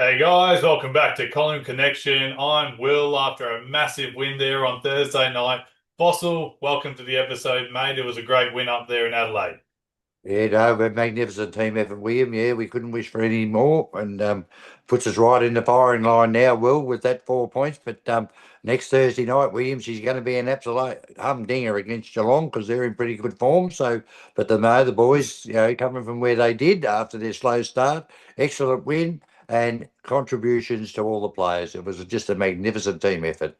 Hey guys, welcome back to Colin Connection. I'm Will after a massive win there on Thursday night. Fossil, welcome to the episode, mate. It was a great win up there in Adelaide. Yeah, no, a magnificent team effort, William. Yeah, we couldn't wish for any more, and puts us right in the firing line now, Will, with that 4 points. But next Thursday night, William, she's going to be an absolute humdinger against Geelong because they're in pretty good form. So, but the boys, coming from where they did after their slow start, excellent win and contributions to all the players. It was just a magnificent team effort.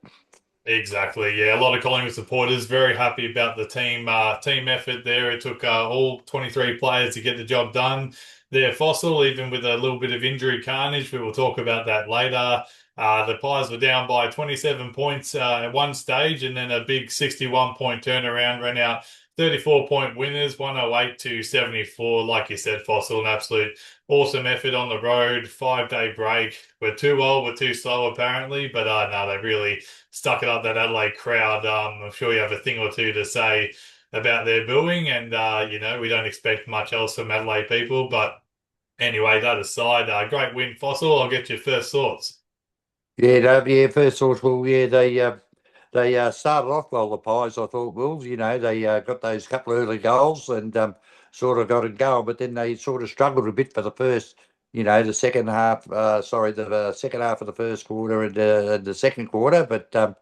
Exactly. Yeah, a lot of Collingwood supporters very happy about the team effort there. It took all 23 players to get the job done. There, Fossil, even with a little bit of injury carnage, we will talk about that later. The Pies were down by 27 points at one stage, and then a big 61 point turnaround, ran out 34-point winners, 108 to 74. Like you said, Fossil, an absolute awesome effort on the road. 5-day break. We're too old, we're too slow apparently, but no, they really stuck it up that Adelaide crowd. I'm sure you have a thing or two to say about their booing, and we don't expect much else from Adelaide people. But anyway, that aside, great win, Fossil. I'll get your first thoughts. Yeah, no, yeah. First thought, well, yeah, they started off well. The Pies, I thought, Wolves. They got those couple of early goals and sort of got it going, but then they sort of struggled a bit for the first, the second half. Sorry, the second half of the first quarter and the second quarter. But then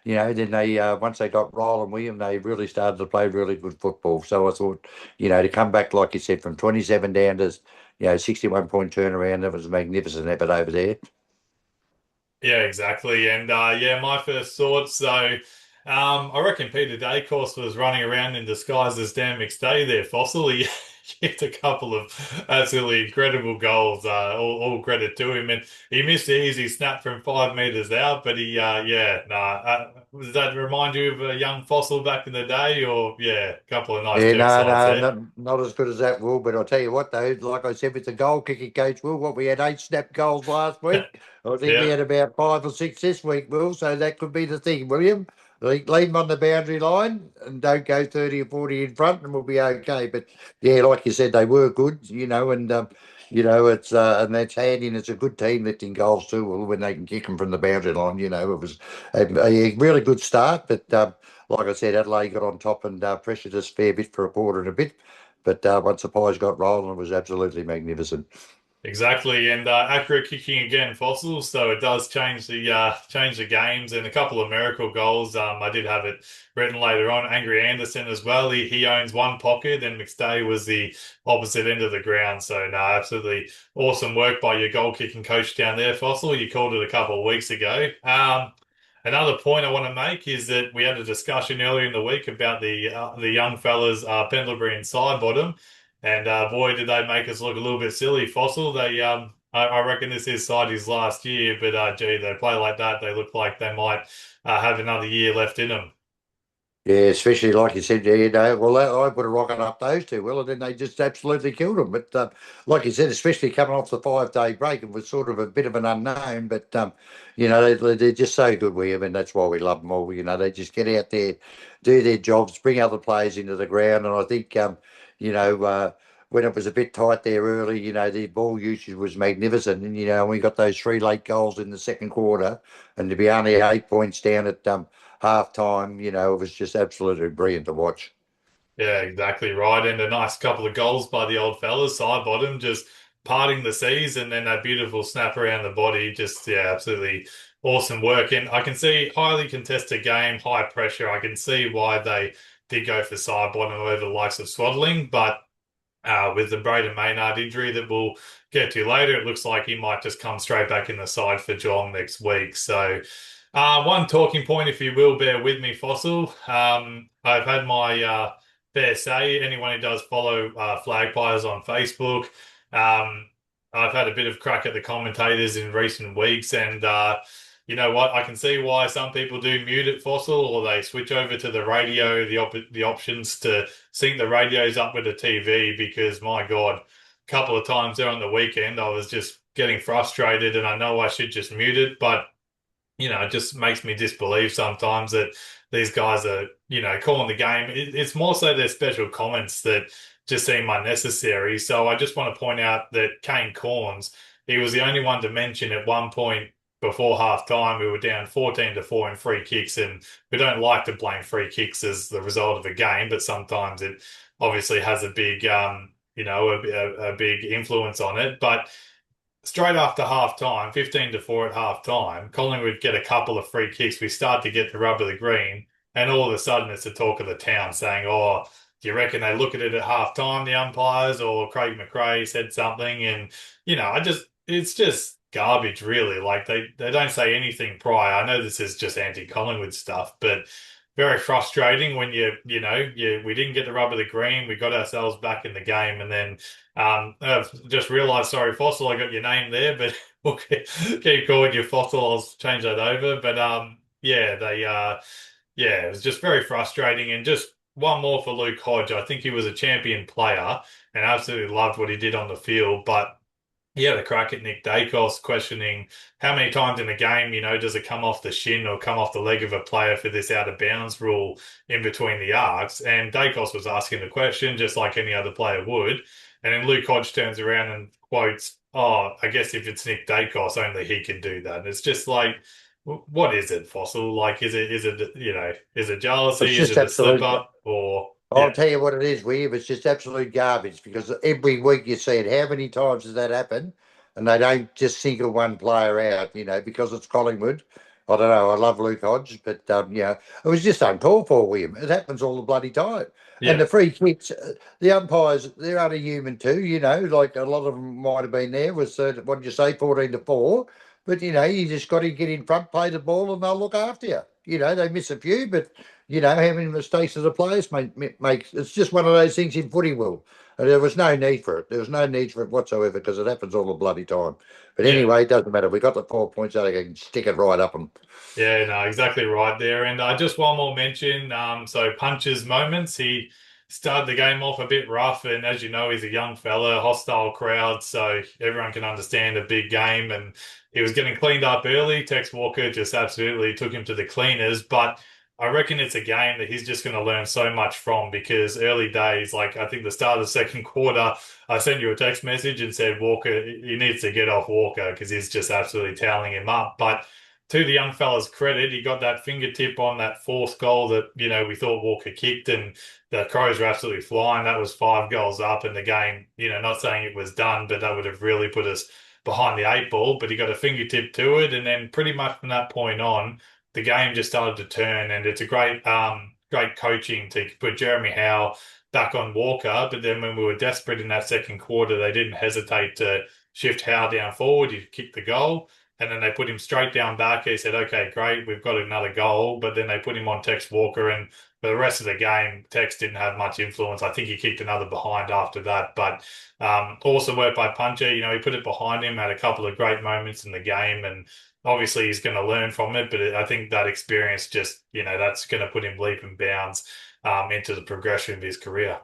they once they got rolling, William, they really started to play really good football. So I thought, to come back like you said from 27 down to 61 point turnaround, that was a magnificent effort over there. Yeah, exactly. And yeah, my first thoughts. I reckon Peter Dacos was running around in disguise as Dan McStay there, Fossil. He kicked a couple of absolutely incredible goals. All credit to him. And he missed the easy snap from 5 meters out. But yeah, nah. Does that remind you of a young Fossil back in the day? Or yeah, a couple of nice Yeah, jerk no, sides no, there. not as good as that, Will. But I'll tell you what, though, like I said with the goal kicking coach, Will, what we had 8 snap goals last week. I think we Yeah. had about 5 or 6 this week, Will. So that could be the thing, William. Leave them on the boundary line and don't go 30 or 40 in front, and we'll be okay. But yeah, like you said, they were good, and it's and that's handy, and it's a good team lifting goals too, Will, when they can kick them from the boundary line. It was a really good start, but. Like I said, Adelaide got on top and pressured us a fair bit for a quarter and a bit. But once the Pies got rolling, it was absolutely magnificent. Exactly, and accurate kicking again, fossils. So it does change the games, and a couple of miracle goals. I did have it written later on. Angry Anderson as well. He owns one pocket, and McStay was the opposite end of the ground. So no, absolutely awesome work by your goal kicking coach down there, Fossil. You called it a couple of weeks ago. Another point I want to make is that we had a discussion earlier in the week about the young fellas, Pendlebury and Sidebottom. And boy, did they make us look a little bit silly, Fossil. I reckon this is Sidey's last year, but gee, they play like that, they look like they might have another year left in them. Yeah, especially like you said, yeah, well, I put a rocket up those two, well, and then they just absolutely killed them. But like you said, especially coming off the 5 day break, it was sort of a bit of an unknown. But they're just so good, William, and that's why we love them all. They just get out there, do their jobs, bring other players into the ground, and I think you know. When it was a bit tight there early, the ball usage was magnificent, and we got those 3 late goals in the second quarter, and to be only 8 points down at half time, it was just absolutely brilliant to watch. Yeah, exactly right. And a nice couple of goals by the old fellas, side bottom, just parting the seas, and then that beautiful snap around the body. Just yeah, absolutely awesome work. And I can see highly contested game, high pressure. I can see why they did go for side bottom over the likes of Swaddling, but with the Braden Maynard injury that we'll get to later, it looks like he might just come straight back in the side for Geelong next week. So, one talking point, if you will, bear with me, Fossil. I've had my fair say. Anyone who does follow Flag Pies on Facebook, um, I've had a bit of crack at the commentators in recent weeks, and you know what? I can see why some people do mute it, Fossil, or they switch over to the radio, the options to sync the radios up with the TV, because my God, a couple of times there on the weekend, I was just getting frustrated, and I know I should just mute it, but it just makes me disbelieve sometimes that these guys are, calling the game. It's more so their special comments that just seem unnecessary. So I just want to point out that Kane Corns he was the only one to mention at one point before half time we were down 14-4 in free kicks, and we don't like to blame free kicks as the result of a game, but sometimes it obviously has a big a big influence on it. But straight after half time, 15-4 at half time, Collingwood get a couple of free kicks. We start to get the rub of the green, and all of a sudden it's the talk of the town saying, "Oh, do you reckon they look at it at half time, the umpires?" Or Craig McRae said something, and it's just garbage, really. Like they don't say anything prior. I know this is just anti-Collingwood stuff, but very frustrating when we didn't get the rub of the green. We got ourselves back in the game, and then I've just realised, sorry, Fossil, I got your name there, but we'll keep calling you Fossil. I'll change that over. But it was just very frustrating. And just one more for Luke Hodge. I think he was a champion player and absolutely loved what he did on the field. But he had a crack at Nick Dacos, questioning how many times in a game, does it come off the shin or come off the leg of a player for this out of bounds rule in between the arcs? And Dacos was asking the question just like any other player would. And then Luke Hodge turns around and quotes, "Oh, I guess if it's Nick Dacos, only he can do that." And it's just like, what is it, Fossil? Like, is it It's jealousy? Is just it a slip absolute. up? Or, I'll yeah, tell you what it is, William. It's just absolute garbage because every week you see it. How many times does that happen? And they don't just single one player out, because it's Collingwood. I don't know. I love Luke Hodge, but it was just uncalled for, William. It happens all the bloody time. And yeah, the free kicks, the umpires, they're only human too, like a lot of them might have been there. Was what did you say, 14-4? But you just got to get in front, play the ball, and they'll look after you. They miss a few, but how many mistakes do the players make? It's just one of those things in footy world. And there was no need for it. There was no need for it whatsoever because it happens all the bloody time. But yeah. anyway, it doesn't matter. We got the 4 points out. I can stick it right up them. Yeah, no, exactly right there. And just one more mention. So Punch's moments. He started the game off a bit rough, and as you know, he's a young fella, hostile crowd, so everyone can understand a big game. And he was getting cleaned up early. Tex Walker just absolutely took him to the cleaners. But I reckon it's a game that he's just going to learn so much from because early days, like I think the start of the second quarter, I sent you a text message and said Walker, he needs to get off Walker because he's just absolutely toweling him up. But to the young fella's credit, he got that fingertip on that fourth goal that, we thought Walker kicked, and the Crows were absolutely flying. That was 5 goals up in the game. Not saying it was done, but that would have really put us behind the 8 ball. But he got a fingertip to it, and then pretty much from that point on, the game just started to turn. And it's a great coaching to put Jeremy Howe back on Walker. But then when we were desperate in that second quarter, they didn't hesitate to shift Howe down forward. He kicked the goal. And then they put him straight down back. He said, "Okay, great, we've got another goal." But then they put him on Tex Walker, and for the rest of the game, Tex didn't have much influence. I think he kicked another behind after that. But awesome work by Puncher. He put it behind him, had a couple of great moments in the game, and obviously he's going to learn from it. But I think that experience just, that's going to put him leap and bounds into the progression of his career.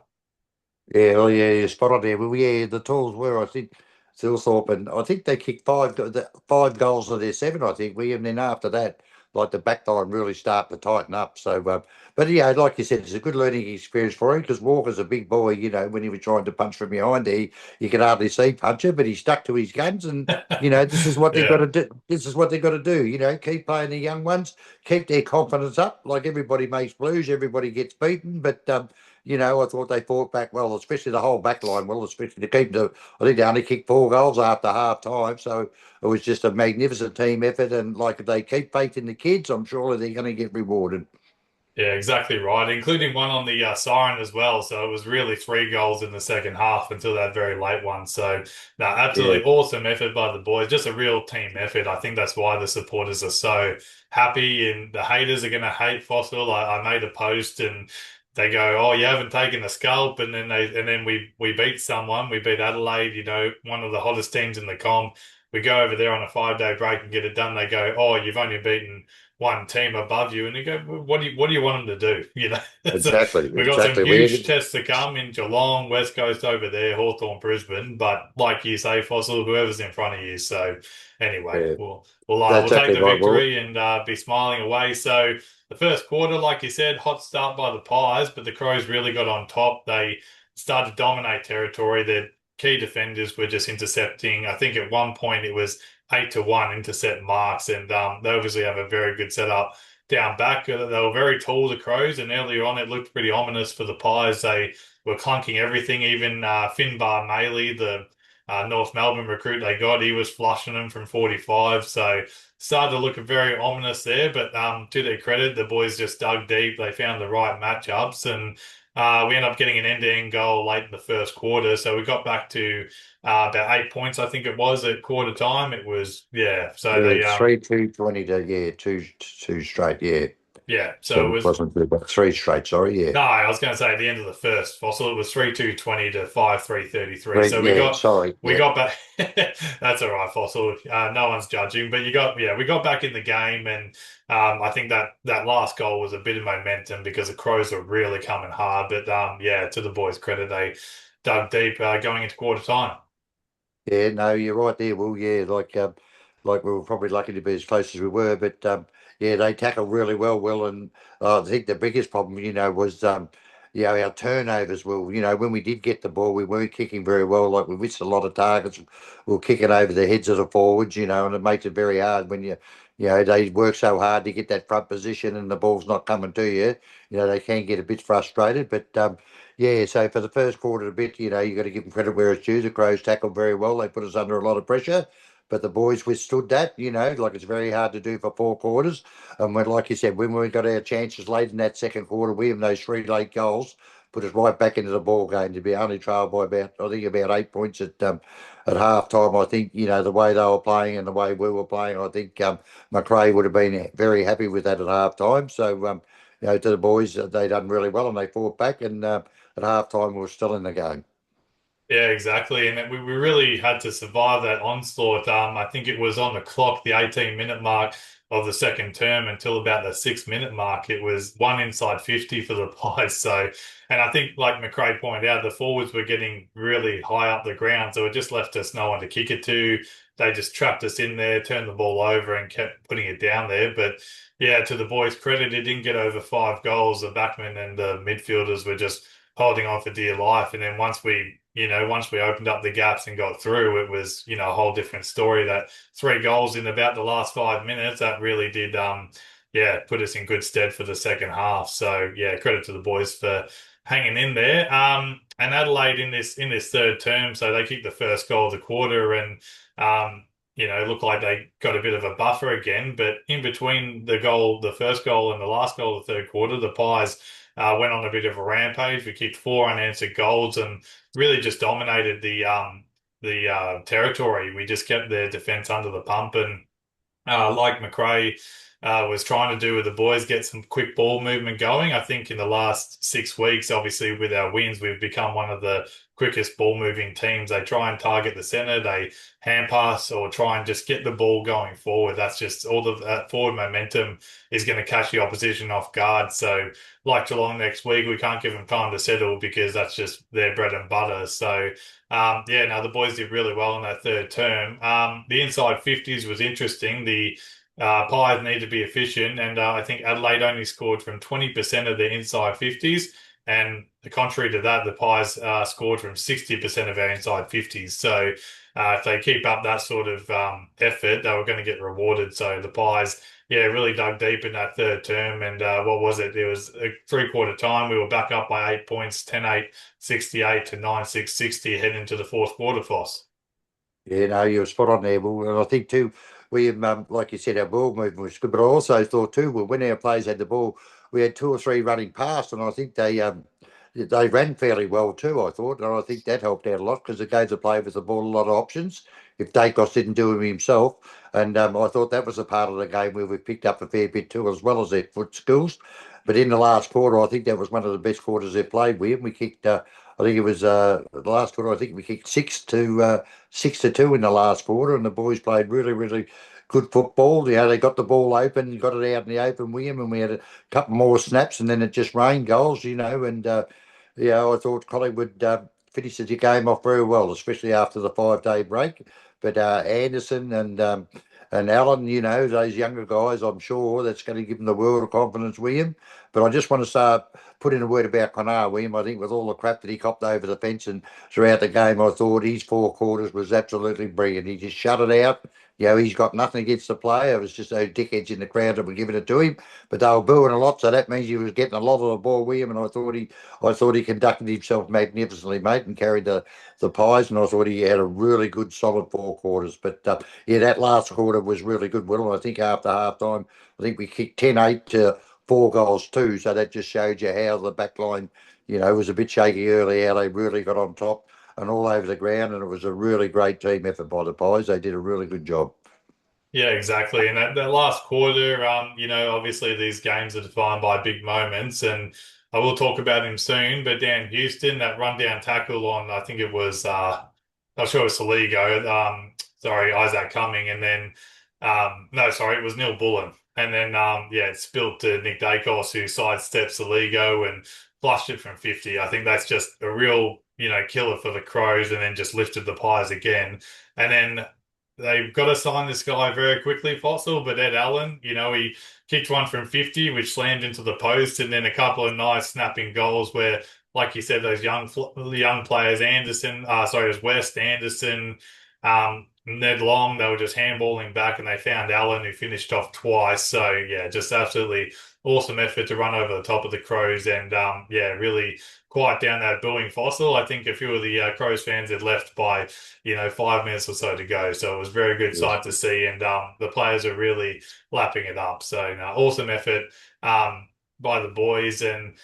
Yeah, well, yeah, you're spot on there. Well, yeah, the tools were, I think, Thilthorpe, and I think they kicked 5 goals of their 7, I think, William. Then after that, like the back line really start to tighten up. So, but yeah, like you said, it's a good learning experience for him because Walker's a big boy. When he was trying to punch from behind, you could hardly see Puncher, but he stuck to his guns, and this is what they've got Yeah. to do. This is what they've got to do. Keep playing the young ones, keep their confidence up. Like everybody makes blues, everybody gets beaten, but I thought they fought back well, especially the whole back line. Well, especially to keep I think they only kicked 4 goals after half time. So it was just a magnificent team effort. And like if they keep faith in the kids, I'm sure they're going to get rewarded. Yeah, exactly right, including one on the siren as well. So it was really 3 goals in the second half until that very late one. So, no, Yeah, absolutely awesome effort by the boys. Just a real team effort. I think that's why the supporters are so happy, and the haters are going to hate Fossil. I made a post and they go, "Oh, you haven't taken the scalp," and then we beat someone. We beat Adelaide, one of the hottest teams in the comp. We go over there on a 5-day break and get it done. They go, "Oh, you've only beaten one team above you," and you go, "Well, what do you want them to do?" So exactly, we've got some exactly. huge tests to come in Geelong, West Coast over there, Hawthorn, Brisbane. But like you say, Fossil, whoever's in front of you. So anyway, Yeah, we'll that's take exactly the right. Well, victory and be smiling away. So the first quarter, like you said, hot start by the Pies, but the Crows really got on top. They started to dominate territory. key defenders were just intercepting. I think at one point it was 8-1 intercept marks, and they obviously have a very good setup down back. They were very tall, the Crows, and earlier on it looked pretty ominous for the Pies. They were clunking everything. Even Finbar Maley, the North Melbourne recruit they got, he was flushing them from 45. So started to look very ominous there. But to their credit, the boys just dug deep. They found the right matchups, and we ended up getting an end-to-end goal late in the first quarter. So we got back to about 8 points, I think it was at quarter time. It was, yeah. So Yeah, they 3-2-20 to, yeah, two straight, yeah. yeah. So So it it was. wasn't good, but three straight, sorry, yeah. No, I was going to say at the end of the first fossil, it was 3-2-20 to 5-3-33. Three, So we yeah, got sorry, we yeah. got back. That's all right, fossil. No one's judging, but we got back in the game, and I think that last goal was a bit of momentum because the Crows were really coming hard. But yeah, to the boys' credit, they dug deep going into quarter time. Yeah, no, you're right there, Will. Yeah, like we were probably lucky to be as close as we were, but yeah, they tackled really well, Will. And I think the biggest problem, was our turnovers. Will, when we did get the ball, we weren't kicking very well. Like we missed a lot of targets. We were kicking over the heads of the forwards, and it makes it very hard when they work so hard to get that front position and the ball's not coming to you. They can get a bit frustrated, but yeah, so for the first quarter a bit, you got to give them credit where it's due. The Crows tackled very well. They put us under a lot of pressure, but the boys withstood that, like it's very hard to do for 4 quarters. And when, like you said, when we got our chances late in that second quarter, we have those three late goals, put us right back into the ball game to be only trailed by I think about 8 points at half time. I think, the way they were playing and the way we were playing, I think McRae would have been very happy with that at half time. So, to the boys, they done really well and they fought back and at half time we were still in the game. Yeah, exactly. And we really had to survive that onslaught. I think it was on the clock, the 18-minute mark of the second term until about the 6-minute mark. It was one inside 50 for the Pies. So, and I think, like McRae pointed out, the forwards were getting really high up the ground. So it just left us no one to kick it to. They just trapped us in there, turned the ball over and kept putting it down there. But yeah, to the boys' credit, it didn't get over 5 goals. The backmen and the midfielders were just holding on for dear life. And then once we opened up the gaps and got through, it was, a whole different story. That 3 goals in about the last 5 minutes, that really did, yeah, put us in good stead for the second half. So yeah, credit to the boys for hanging in there. And Adelaide in this third term, so they kicked the first goal of the quarter, and it looked like they got a bit of a buffer again. But in between the first goal and the last goal of the third quarter, the Pies went on a bit of a rampage. We kicked 4 unanswered goals and really just dominated the territory. We just kept their defense under the pump, and like McRae was trying to do with the boys, get some quick ball movement going. I think in the last 6 weeks, obviously with our wins, we've become one of the quickest ball moving teams. They try and target the center, they hand pass or try and just get the ball going forward. That's just all the that forward momentum is going to catch the opposition off guard. So like Geelong next week, we can't give them time to settle because that's just their bread and butter. So yeah, no, the boys did really well in that third term. The inside 50s was interesting. The Pies need to be efficient, and I think Adelaide only scored from 20% of their inside 50s. And the contrary to that, the Pies scored from 60% of our inside 50s. So if they keep up that sort of effort, they were going to get rewarded. So the Pies, yeah, really dug deep in that third term. And what was it? It was a three-quarter time. We were back up by 8 points, 10-8, 68 to 9-6, 60 heading into the fourth quarter, Foss. Yeah, no, you were spot on there, Will. And I think too, we like you said, our ball movement was good, but I also thought too, well, when our players had the ball, we had two or three running past, and I think they ran fairly well too. I thought, and I think that helped out a lot because it gave the player with the ball a lot of options. If Dacos didn't do it himself, and I thought that was a part of the game where we picked up a fair bit too, as well as their foot skills. But in the last quarter, I think that was one of the best quarters they've played with. We kicked. I think it was the last quarter. I think we kicked 6-2 in the last quarter, and the boys played really, really good football. They got the ball open, got it out in the open with him, and we had a couple more snaps, and then it just rained goals, and I thought Collingwood finished the game off very well, especially after the 5-day break. But Anderson and And Alan, those younger guys, I'm sure that's going to give them the world of confidence, William. But I just want to start put in a word about Connacht, William. I think with all the crap that he copped over the fence and throughout the game, I thought his four quarters was absolutely brilliant. He just shut it out. He's got nothing against the player. It was just those dickheads in the crowd that were giving it to him, but they were booing a lot, so that means he was getting a lot of the ball, William. And I thought he conducted himself magnificently, mate, and carried the pies. And I thought he had a really good, solid four quarters. But yeah, that last quarter was really good, Will. And I think after half time, I think we kicked 10-8 to 4 goals too. So that just showed you how the back line, was a bit shaky early, how they really got on top and all over the ground. And it was a really great team effort by the Pies. They did a really good job. Yeah, exactly. And that last quarter, obviously these games are defined by big moments, and I will talk about him soon. But Dan Houston, that rundown tackle on, I think it was, not sure it was Saligo, sorry, Isaac Cumming, and then, no, sorry, it was Neil Bullen. And then, yeah, it spilled to Nick Dacos, who sidestepped Saligo and flushed it from 50. I think that's just a real, killer for the Crows, and then just lifted the Pies again. And then they've got to sign this guy very quickly, Fossil, but Ed Allen, he kicked one from 50, which slammed into the post, and then a couple of nice snapping goals where, like you said, those young players, Anderson, sorry, it was West, Anderson, Ned Long, they were just handballing back, and they found Allen, who finished off twice. So, yeah, just absolutely awesome effort to run over the top of the Crows and, yeah, really quiet down that booing, Fossil. I think a few of the Crows fans had left by 5 minutes or so to go. So it was a very good Yes. sight to see. And the players are really lapping it up. So awesome effort by the boys. And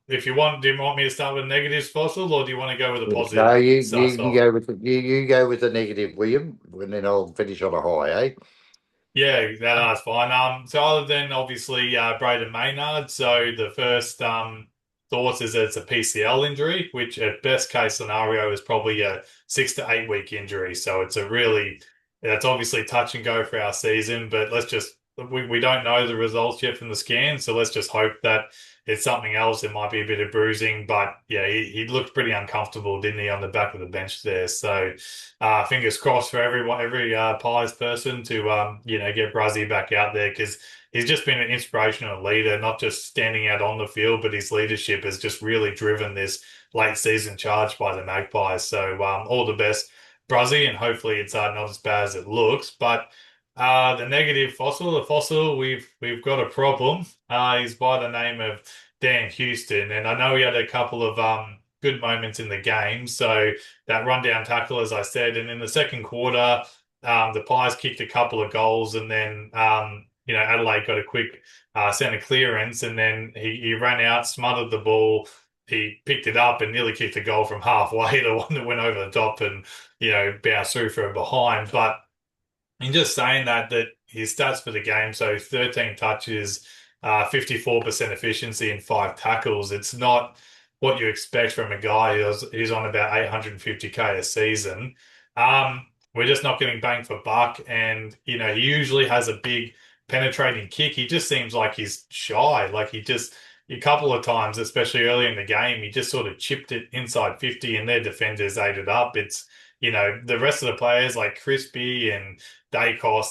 if you want, do you want me to start with negatives, Fossil, or do you want to go with a Yes. positive No, you, to you, start us you off? go with you go with the negative, William, and then I'll finish on a high, eh? Yeah, that's fine. So other than obviously Braden Maynard, so the first thoughts is that it's a PCL injury, which at best case scenario is probably a 6 to 8 week injury. So it's obviously touch and go for our season, but we don't know the results yet from the scan, so let's just hope that it's something else. It might be a bit of bruising, but yeah, he looked pretty uncomfortable, didn't he, on the back of the bench there? So fingers crossed for every Pies person to get Bruzzy back out there, because he's just been an inspirational leader, not just standing out on the field, but his leadership has just really driven this late season charge by the Magpies. So all the best, Bruzzy, and hopefully it's not as bad as it looks. But the negative, the fossil, we've got a problem. He's by the name of Dan Houston, and I know he had a couple of good moments in the game. So that rundown tackle, as I said. And in the second quarter, the Pies kicked a couple of goals, and then Adelaide got a quick centre clearance, and then he ran out, smothered the ball. He picked it up and nearly kicked a goal from halfway, the one that went over the top and bounced through from behind. But in just saying that his stats for the game, so 13 touches, 54% efficiency and 5 tackles. It's not what you expect from a guy who's on about 850K a season. We're just not getting bang for buck. And, he usually has a big penetrating kick. He just seems like he's shy. Like a couple of times, especially early in the game, he just sort of chipped it inside 50 and their defenders ate it up. It's, the rest of the players like Crispy and Dacos,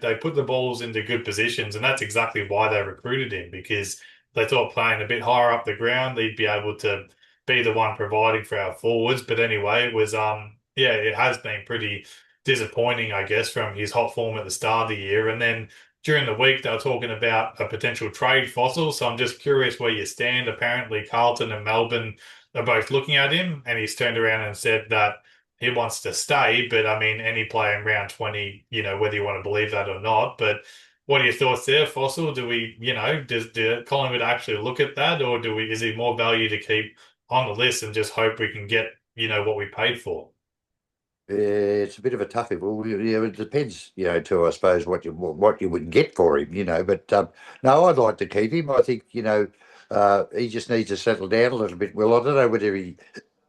they put the balls into good positions, and that's exactly why they recruited him, because they thought playing a bit higher up the ground, they'd be able to be the one providing for our forwards. But anyway, it was yeah, it has been pretty disappointing, I guess, from his hot form at the start of the year. And then during the week they were talking about a potential trade, Fossil. So I'm just curious where you stand. Apparently Carlton and Melbourne are both looking at him, and he's turned around and said that he wants to stay. But I mean, any player in round 20, whether you want to believe that or not. But what are your thoughts there, Fossil? Do we, does Collingwood actually look at that, or is he more value to keep on the list and just hope we can get, what we paid for? It's a bit of a toughie. Well, it depends, too, I suppose, what you would get for him, But no, I'd like to keep him. I think, he just needs to settle down a little bit. Well, I don't know whether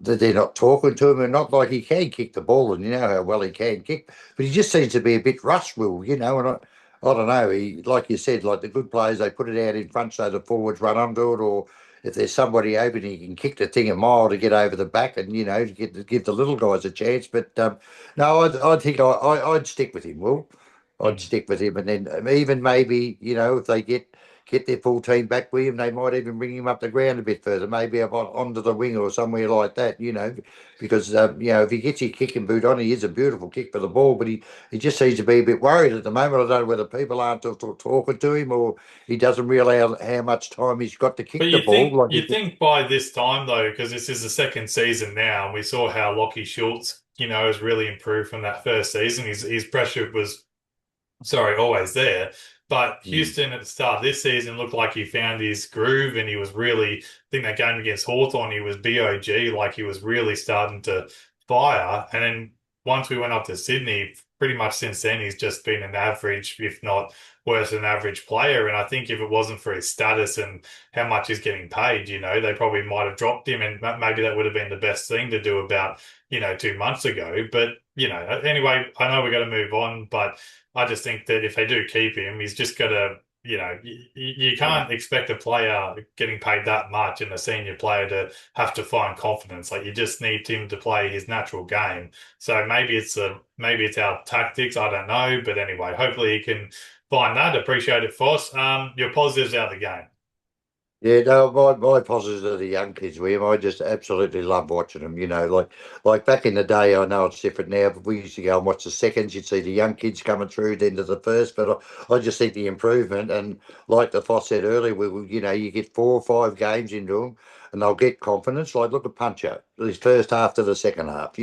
that they're not talking to him, and not like he can kick the ball, and you know how well he can kick, but he just seems to be a bit rust, Will, and I don't know. He, like you said, like the good players, they put it out in front so the forwards run onto it, or if there's somebody open, he can kick the thing a mile to get over the back, and to give the little guys a chance. But no, I think I'd stick with him, Will. I'd stick with him. And then even maybe, if they get their full team back with him, they might even bring him up the ground a bit further, maybe up onto the wing or somewhere like that, because, if he gets his kicking boot on, he is a beautiful kick for the ball, but he just seems to be a bit worried at the moment. I don't know whether people aren't talking to him or he doesn't realize how much time he's got to But kick the ball. you think by this time though, because this is the second season now, and we saw how Lockie Schultz, has really improved from that first season. His pressure was always there. But Mm. Houston at the start of this season looked like he found his groove and he was really, I think that game against Hawthorn, he was BOG, like he was really starting to fire. And then once we went up to Sydney, pretty much since then, he's just been an average, if not worse than average player. And I think if it wasn't for his status and how much he's getting paid, they probably might have dropped him. And maybe that would have been the best thing to do about, 2 months ago. But, anyway, I know we're going to move on, but I just think that if they do keep him, he's just got to, you Yeah. can't expect a player getting paid that much and a senior player to have to find confidence. Like you just need him to play his natural game. So maybe it's our tactics. I don't know, but anyway, hopefully he can find that. Appreciate it, Foss. Your positives out of the game. Yeah, no, my positives are the young kids, William. I just absolutely love watching them. Like back in the day, I know it's different now, but we used to go and watch the seconds. You'd see the young kids coming through then to the first. But I just think the improvement, and like the Foss said earlier, you get 4 or 5 games into them, and they'll get confidence. Like look at Puncher, his first half to the second half.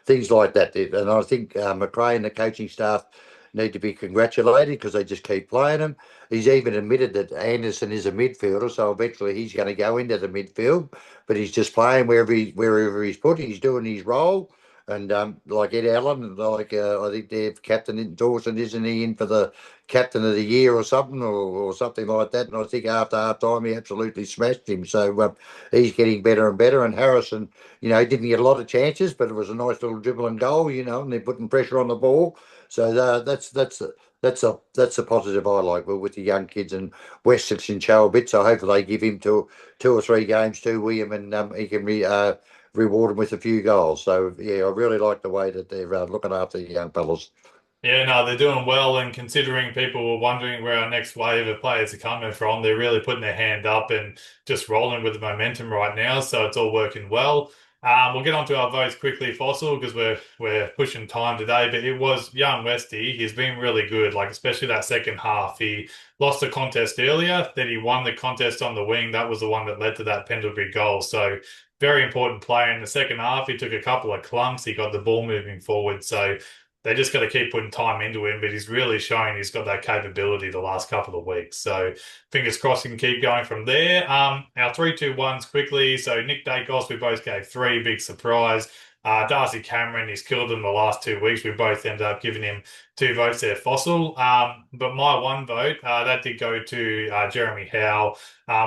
Things like that. And I think McRae and the coaching staff need to be congratulated because they just keep playing him. He's even admitted that Anderson is a midfielder, so eventually he's going to go into the midfield. But he's just playing wherever he's put. He's doing his role, and like Ed Allen, like I think their captain Dawson, isn't he in for the captain of the year or something, or something like that? And I think after half time he absolutely smashed him. So he's getting better and better. And Harrison, he didn't get a lot of chances, but it was a nice little dribbling goal, and they're putting pressure on the ball. So that's a positive I like with the young kids, and Weston's in show a bit. So hopefully they give him two or three games too, William, and he can reward him with a few goals. So yeah, I really like the way that they're looking after the young fellas. Yeah, no, they're doing well, and considering people were wondering where our next wave of players are coming from, they're really putting their hand up and just rolling with the momentum right now. So it's all working well. We'll get on to our votes quickly, Fossil, because we're pushing time today. But it was young Westy. He's been really good, like especially that second half. He lost the contest earlier, then he won the contest on the wing. That was the one that led to that Pendlebury goal. So very important player in the second half. He took a couple of clumps. He got the ball moving forward. So they just got to keep putting time into him, but he's really showing he's got that capability the last couple of weeks. So fingers crossed he can keep going from there. Our 3-2-1s quickly. So Nick Dacos, we both gave three, big surprise. Darcy Cameron, he's killed in the last 2 weeks. We both ended up giving him 2 votes there, Fossil. But my one vote, that did go to Jeremy Howe.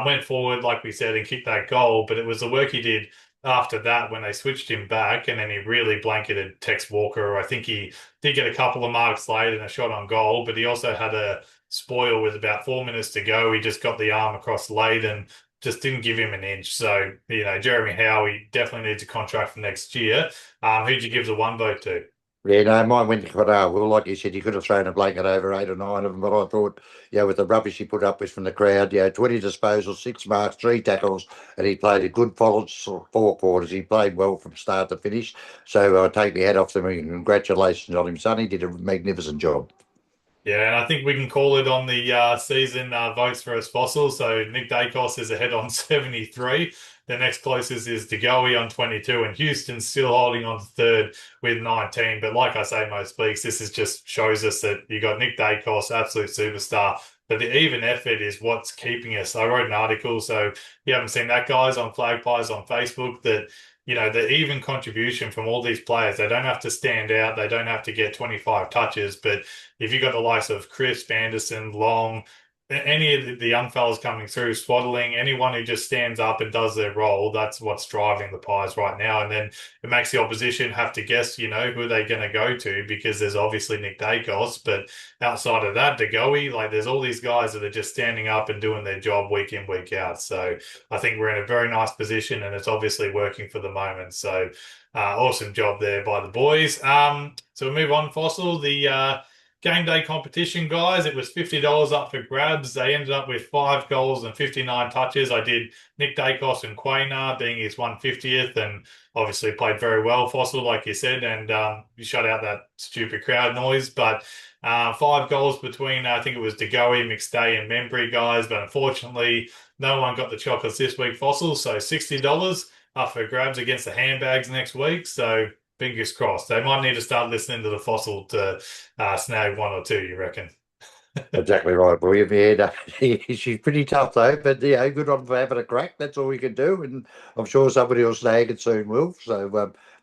Went forward, like we said, and kicked that goal, but it was the work he did after that when they switched him back and then he really blanketed Tex Walker. I think he did get a couple of marks late and a shot on goal, but he also had a spoil with about 4 minutes to go. He just got the arm across late and just didn't give him an inch. So, Jeremy Howe, he definitely needs a contract for next year. Who'd you give the one vote to? Yeah, no, mine went to Cordell. Well, like you said, you could have thrown a blanket over 8 or 9 of them, but I thought, with the rubbish he put up with from the crowd, 20 disposals, 6 marks, 3 tackles, and he played a good 4 quarters. He played well from start to finish. So I take my hat off to him and congratulations on him, son. He did a magnificent job. Yeah, and I think we can call it on the season votes for us fossils. So Nick Dacos is ahead on 73. The next closest is DeGoey on 22, and Houston's still holding on to third with 19. But like I say most weeks, this is just shows us that you got Nick Dacos, absolute superstar. But the even effort is what's keeping us. I wrote an article, so if you haven't seen that, guys, on Flag Pies on Facebook, that the even contribution from all these players, they don't have to stand out, they don't have to get 25 touches, but if you got the likes of Chris, Anderson, Long, any of the young fellas coming through, Swaddling, anyone who just stands up and does their role, that's what's driving the Pies right now. And then it makes the opposition have to guess, who they're going to go to because there's obviously Nick Dacos, but outside of that, DeGoey, like there's all these guys that are just standing up and doing their job week in, week out. So I think we're in a very nice position and it's obviously working for the moment. So awesome job there by the boys. So we move on, Fossil. The game day competition, guys. It was $50 up for grabs. They ended up with 5 goals and 59 touches. I did Nick Dacos and Quainer being his 150th, and obviously played very well, Fossil, like you said, and you shut out that stupid crowd noise. But 5 goals between, I think it was DeGoey, McStay, and Membry, guys. But unfortunately, no one got the chocolates this week, Fossil. So $60 up for grabs against the handbags next week. So fingers crossed. They might need to start listening to the Fossil to snag one or two, you reckon? Exactly right, William. Yeah, no, she's pretty tough though, but yeah, good on for having a crack. That's all we can do, and I'm sure somebody will snag it soon will. So,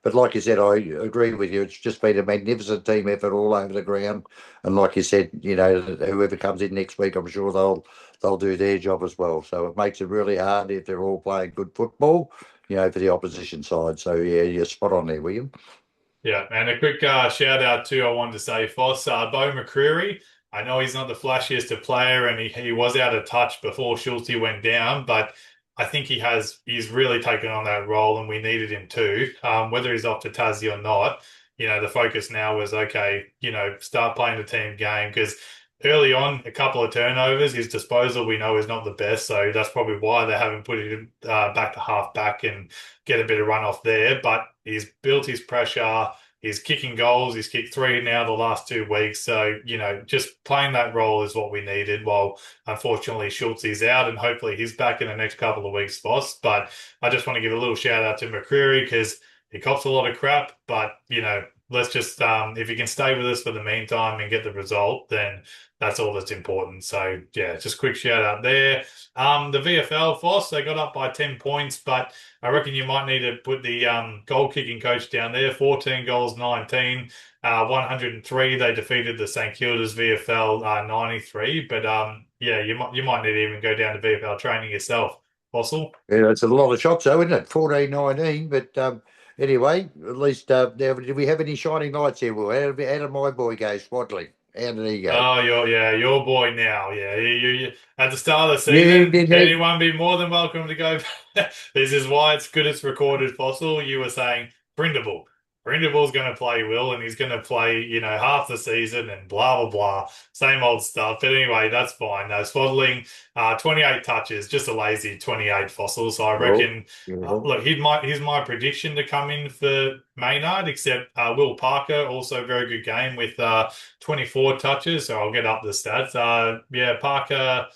but like you said, I agree with you. It's just been a magnificent team effort all over the ground, and like you said, whoever comes in next week, I'm sure they'll do their job as well. So it makes it really hard if they're all playing good football, for the opposition side. So yeah, you're spot on there, William. Yeah, and a quick shout out too, I wanted to say, Foss, Bo McCreary. I know he's not the flashiest of player and he was out of touch before Schulte went down, but I think he's really taken on that role and we needed him too. Whether he's off to Tassie or not, the focus now was okay, start playing the team game because early on, a couple of turnovers, his disposal we know is not the best, so that's probably why they haven't put him back to half back and get a bit of run off there. But he's built his pressure. He's kicking goals. He's kicked 3 now the last 2 weeks. So, just playing that role is what we needed. While unfortunately Schultz is out and hopefully he's back in the next couple of weeks, boss. But I just want to give a little shout out to McCreary because he cops a lot of crap. But, let's just, if he can stay with us for the meantime and get the result, then that's all that's important. So, yeah, just quick shout out there. The VFL, Foss, they got up by 10 points, but I reckon you might need to put the goal kicking coach down there. 14 goals, 19, 103. They defeated the St Kilda's VFL 93. But yeah, you might need to even go down to VFL training yourself, Fossil. Yeah, it's a lot of shots, though, isn't it? 14-19. But anyway, at least now, did we have any shining lights here? Well, how did my boy go, Swaddling? How did he go? Oh, your boy now. Yeah, at the start of the You season, did he? anyone be more than welcome to go. This is why it's good it's recorded, Fossil. You were saying Brindable. Brindable's going to play Will, and he's going to play, half the season and blah, blah, blah. Same old stuff. But anyway, that's fine. No, Swaddling, 28 touches, just a lazy 28 Fossil. So I Oh, reckon, beautiful. look, here's my prediction to come in for Maynard, except Will Parker, also very good game with 24 touches, so I'll get up the stats. Yeah, Parker,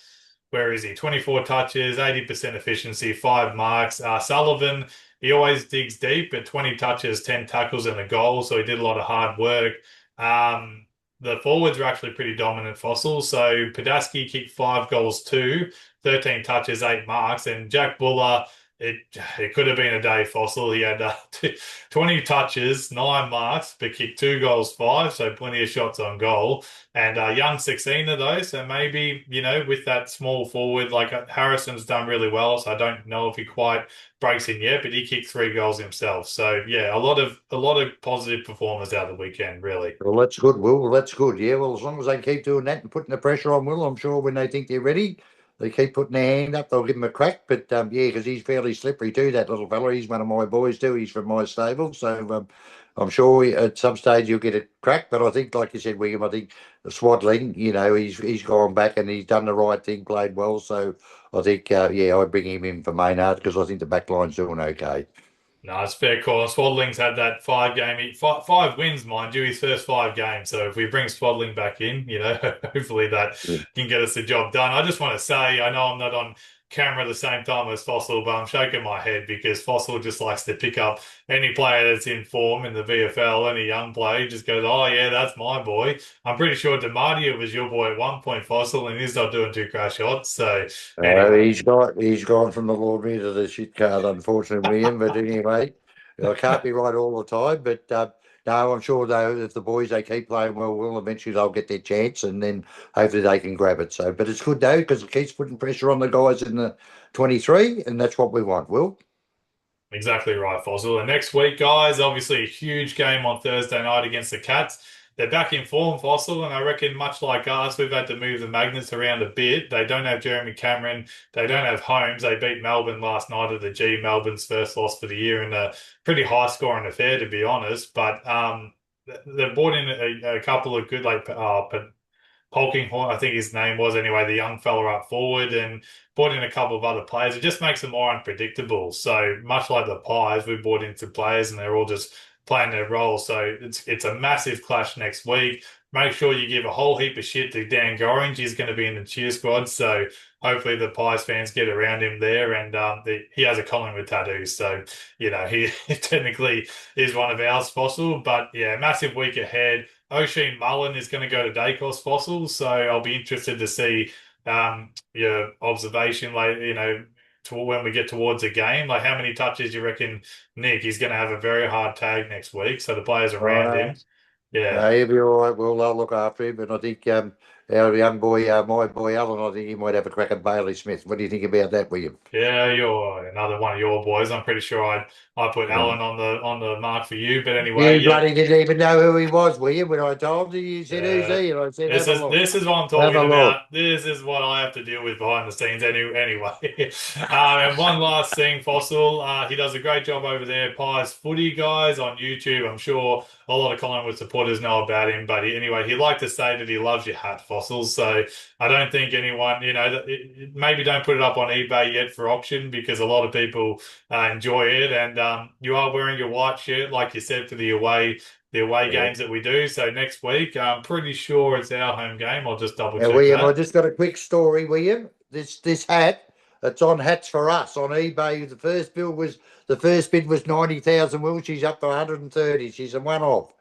where is he? 24 touches, 80% efficiency, 5 marks. Sullivan, he always digs deep at 20 touches, 10 tackles and a goal, so he did a lot of hard work. The forwards were actually pretty dominant, Fossil. So Padaski kicked 5 goals too, 13 touches, 8 marks, and Jack Buller. It could have been a day, Fossil. He had 20 touches, 9 marks, but kicked 2 goals, five, so plenty of shots on goal. And young Saxena, though, so maybe, with that small forward, like Harrison's done really well, so I don't know if he quite breaks in yet, but he kicked 3 goals himself. So yeah, a lot of positive performers out the weekend, really. Well, that's good, Will. Well, that's good. Yeah, well, as long as they keep doing that and putting the pressure on Will, I'm sure when they think they're ready, they keep putting their hand up, they'll give him a crack. But yeah, because he's fairly slippery too, that little fella. He's one of my boys too. He's from my stable. So I'm sure at some stage you'll get a crack. But I think, like you said, William, I think the Swaddling, he's gone back and he's done the right thing, played well. So I think, yeah, I'd bring him in for Maynard because I think the back line's doing okay. No, it's a fair call. Swaddling's had that 5 game, 5 wins, mind you, his first 5 games. So if we bring Swaddling back in, hopefully that can get us the job done. I just want to say, I know I'm not on camera at the same time as Fossil, but I'm shaking my head because Fossil just likes to pick up any player that's in form in the VFL, any young player, he just goes, oh yeah, that's my boy. I'm pretty sure Demadia was your boy at one point, Fossil, and he's not doing two crash shots. So anyway. He's gone from the laundry to the shit card, unfortunately, William. But anyway, I can't be right all the time. But no, I'm sure though if the boys they keep playing well, eventually they'll get their chance, and then hopefully they can grab it. So, but it's good though because it keeps putting pressure on the guys in the 23, and that's what we want. Will. Exactly right, Fossil. And next week, guys, obviously a huge game on Thursday night against the Cats. They're back in form, Fossil, and I reckon much like us, we've had to move the magnets around a bit. They don't have Jeremy Cameron. They don't have Holmes. They beat Melbourne last night at the G. Melbourne's first loss for the year in a pretty high-scoring affair, to be honest. But they brought in a couple of good like Polkinghorne, I think his name was anyway, the young fella up forward, and brought in a couple of other players. It just makes them more unpredictable. So much like the Pies, we brought in some players and they're all just playing their role. So it's a massive clash next week. Make sure you give a whole heap of shit to Dan Gorringe. He's going to be in the cheer squad. So hopefully the Pies fans get around him there. And he has a Collingwood tattoo. So, he technically is one of ours, Fossil. But yeah, massive week ahead. O'Sheen Mullen is going to go to Dacos Fossils, so I'll be interested to see your observation, like to when we get towards a game. Like, how many touches you reckon Nick is going to have a very hard tag next week? So the players Oh, around no. him, yeah. No, he'll be all right. I'll look after him. And I think our young boy, my boy Alan, I think he might have a crack at Bailey Smith. What do you think about that, William? Yeah, you're another one of your boys. I'm pretty sure I put Yeah. Alan on the mark for you. But anyway, You yeah, bloody didn't even know who he was, William, when I told you. You said, "Who's yeah. he?" And I said, This "Have a is look. this is what I'm Have talking a look." about. This is what I have to deal with behind the scenes anyway. And one last thing, Fossil. He does a great job over there. Pies Footy guys on YouTube. I'm sure a lot of Collingwood supporters know about him. But anyway, he liked to say that he loves your hat, Fossils. So I don't think anyone, maybe don't put it up on eBay yet for auction because a lot of people enjoy it. And you are wearing your white shirt, like you said, for the away Yeah. games that we do. So next week, I'm pretty sure it's our home game. I'll just double Now, check William, I that. just got a quick story, William. This hat, it's on Hats for Us on eBay. The first bid was 90,000. Will she's up to 130. She's a one off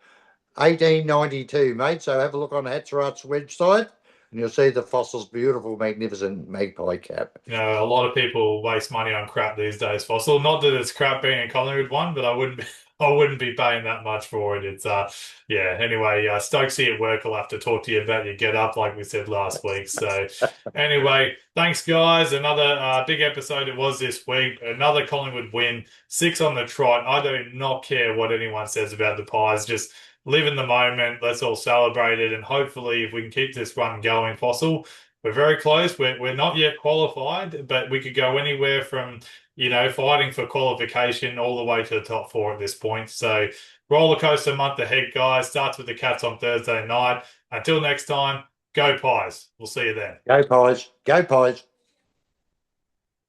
1892, mate. So have a look on Hats for Us website, and you'll see the Fossil's beautiful, magnificent magpie cap. A lot of people waste money on crap these days, Fossil. Not that it's crap being a Collingwood one, but I wouldn't be, I wouldn't be paying that much for it. It's yeah. Anyway, Stokesy at work will have to talk to you about your get up, like we said last week. So anyway, thanks guys. Another big episode it was this week. Another Collingwood win, 6 on the trot. I do not care what anyone says about the Pies. Just live in the moment. Let's all celebrate it, and hopefully, if we can keep this run going, Fossil. We're very close. We're not yet qualified, but we could go anywhere from, fighting for qualification all the way to the top four at this point. So roller coaster month ahead, guys. Starts with the Cats on Thursday night. Until next time, go Pies. We'll see you then. Go Pies. Go Pies.